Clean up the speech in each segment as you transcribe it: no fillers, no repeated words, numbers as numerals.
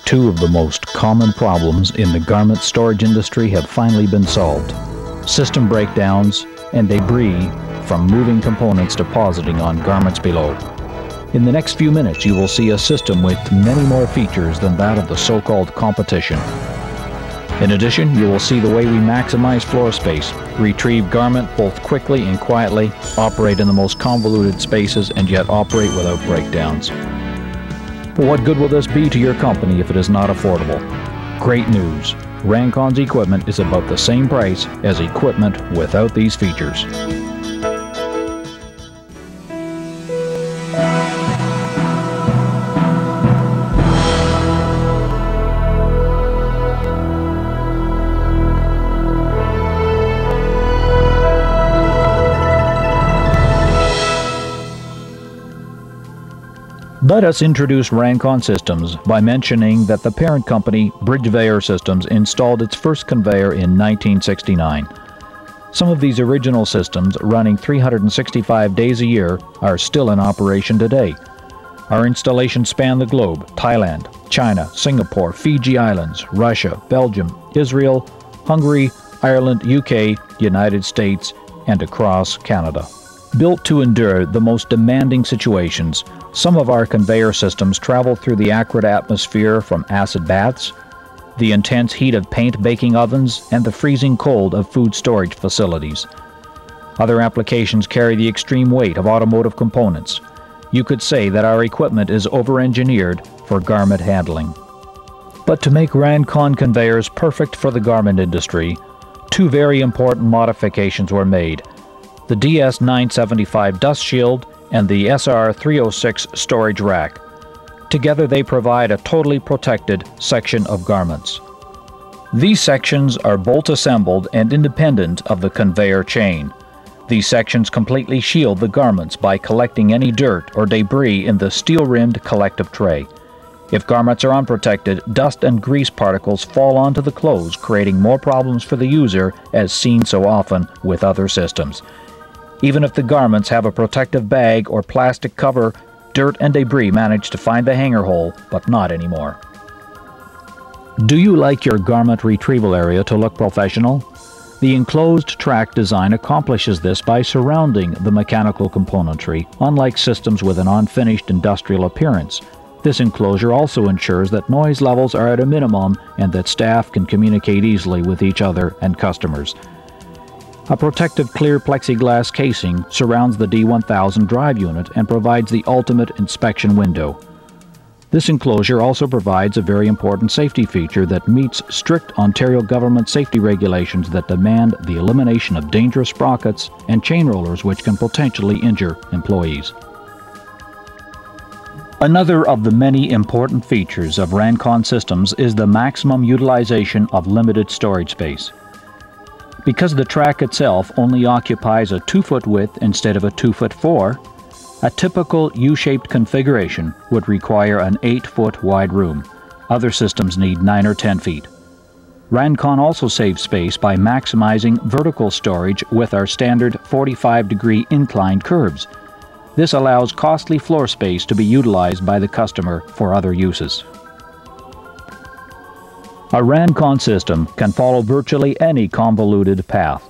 Two of the most common problems in the garment storage industry have finally been solved: system breakdowns and debris from moving components depositing on garments below. In the next few minutes, you will see a system with many more features than that of the so-called competition. In addition, you will see the way we maximize floor space, retrieve garment both quickly and quietly, operate in the most convoluted spaces, and yet operate without breakdowns. But what good will this be to your company if it is not affordable? Great news! Rancon's equipment is about the same price as equipment without these features. Let us introduce Rancon Systems by mentioning that the parent company, Conveyors Systems, installed its first conveyor in 1969. Some of these original systems, running 365 days a year, are still in operation today. Our installations span the globe: Thailand, China, Singapore, Fiji Islands, Russia, Belgium, Israel, Hungary, Ireland, UK, United States, and across Canada. Built to endure the most demanding situations, some of our conveyor systems travel through the acrid atmosphere from acid baths, the intense heat of paint baking ovens, and the freezing cold of food storage facilities. Other applications carry the extreme weight of automotive components. You could say that our equipment is over-engineered for garment handling. But to make Rancon conveyors perfect for the garment industry, two very important modifications were made: the DS975 dust shield and the SR306 storage rack. Together they provide a totally protected section of garments. These sections are bolt assembled and independent of the conveyor chain. These sections completely shield the garments by collecting any dirt or debris in the steel-rimmed collective tray. If garments are unprotected, dust and grease particles fall onto the clothes, creating more problems for the user, as seen so often with other systems. Even if the garments have a protective bag or plastic cover, dirt and debris manage to find the hanger hole, but not anymore. Do you like your garment retrieval area to look professional? The enclosed track design accomplishes this by surrounding the mechanical componentry, unlike systems with an unfinished industrial appearance. This enclosure also ensures that noise levels are at a minimum and that staff can communicate easily with each other and customers. A protective clear plexiglass casing surrounds the D1000 drive unit and provides the ultimate inspection window. This enclosure also provides a very important safety feature that meets strict Ontario government safety regulations that demand the elimination of dangerous sprockets and chain rollers which can potentially injure employees. Another of the many important features of Rancon Systems is the maximum utilization of limited storage space. Because the track itself only occupies a 2-foot width instead of a 2-foot 4, a typical U-shaped configuration would require an 8-foot wide room. Other systems need 9 or 10 feet. Rancon also saves space by maximizing vertical storage with our standard 45-degree inclined curves. This allows costly floor space to be utilized by the customer for other uses. A Rancon system can follow virtually any convoluted path,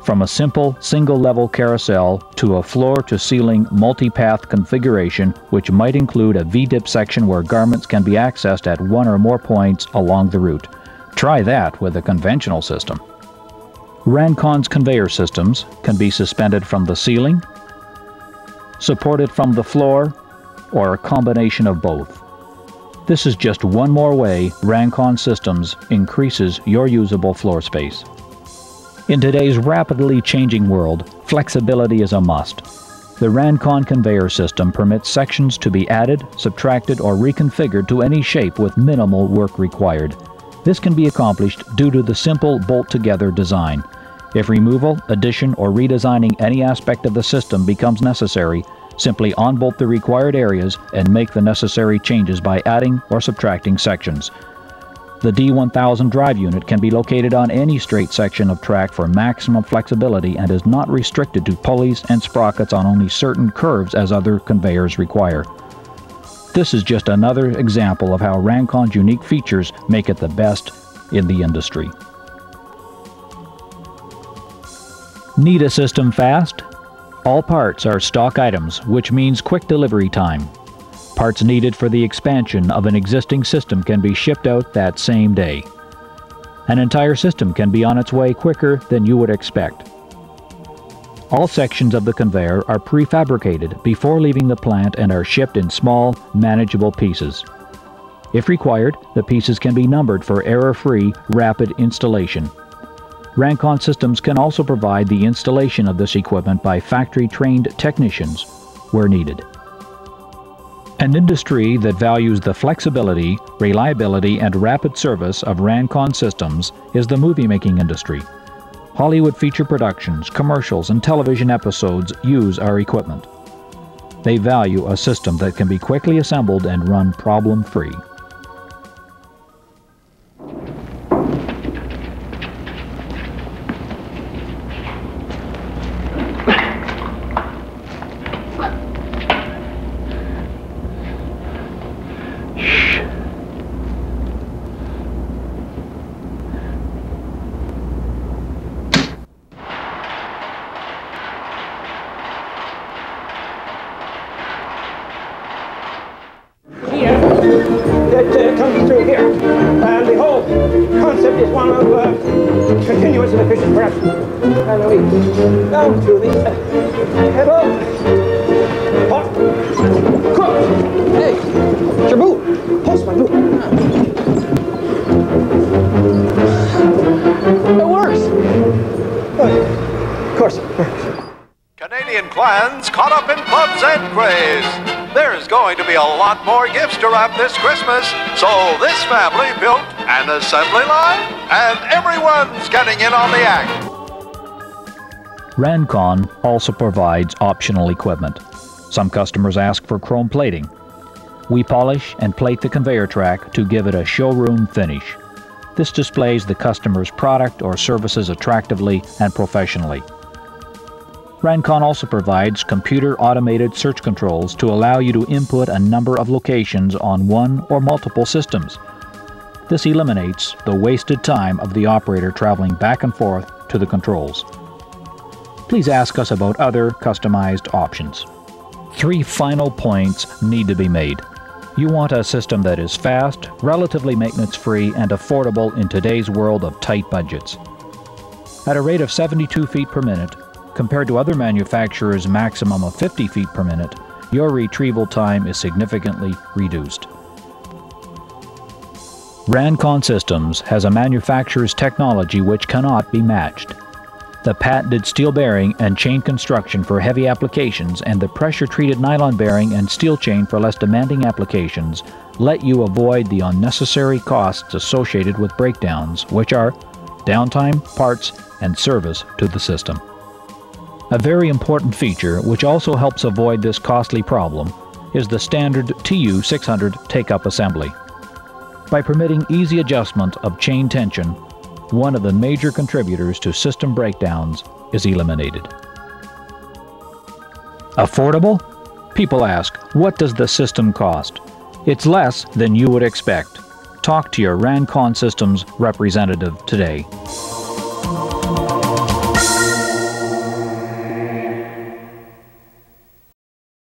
from a simple single-level carousel to a floor-to-ceiling multi-path configuration which might include a V-dip section where garments can be accessed at one or more points along the route. Try that with a conventional system. Rancon's conveyor systems can be suspended from the ceiling, supported from the floor, or a combination of both. This is just one more way Rancon Systems increases your usable floor space. In today's rapidly changing world, flexibility is a must. The Rancon conveyor system permits sections to be added, subtracted, or reconfigured to any shape with minimal work required. This can be accomplished due to the simple bolt-together design. If removal, addition, or redesigning any aspect of the system becomes necessary, simply unbolt the required areas and make the necessary changes by adding or subtracting sections. The D1000 drive unit can be located on any straight section of track for maximum flexibility and is not restricted to pulleys and sprockets on only certain curves as other conveyors require. This is just another example of how Rancon's unique features make it the best in the industry. Need a system fast? All parts are stock items, which means quick delivery time. Parts needed for the expansion of an existing system can be shipped out that same day. An entire system can be on its way quicker than you would expect. All sections of the conveyor are prefabricated before leaving the plant and are shipped in small, manageable pieces. If required, the pieces can be numbered for error-free, rapid installation. Rancon Systems can also provide the installation of this equipment by factory-trained technicians where needed. An industry that values the flexibility, reliability, and rapid service of Rancon Systems is the movie-making industry. Hollywood feature productions, commercials, and television episodes use our equipment. They value a system that can be quickly assembled and run problem-free. That comes through here. And the whole concept is one of continuous and efficient production. And we down to the kettle. Hot. Cook. Hey, Shabu. Postman, do it. It works. Of course it works. Canadian clans caught up in clubs and craze. There's going to be a lot more gifts to wrap this Christmas, so this family built an assembly line, and everyone's getting in on the act. Rancon also provides optional equipment. Some customers ask for chrome plating. We polish and plate the conveyor track to give it a showroom finish. This displays the customer's product or services attractively and professionally. Rancon also provides computer-automated search controls to allow you to input a number of locations on one or multiple systems. This eliminates the wasted time of the operator traveling back and forth to the controls. Please ask us about other customized options. 3 final points need to be made. You want a system that is fast, relatively maintenance-free, and affordable in today's world of tight budgets. At a rate of 72 feet per minute, compared to other manufacturers' maximum of 50 feet per minute, your retrieval time is significantly reduced. Rancon Systems has a manufacturer's technology which cannot be matched. The patented steel bearing and chain construction for heavy applications and the pressure-treated nylon bearing and steel chain for less demanding applications let you avoid the unnecessary costs associated with breakdowns, which are downtime, parts, and service to the system. A very important feature, which also helps avoid this costly problem, is the standard TU600 take-up assembly. By permitting easy adjustment of chain tension, one of the major contributors to system breakdowns is eliminated. Affordable? People ask, what does the system cost? It's less than you would expect. Talk to your Rancon Systems representative today.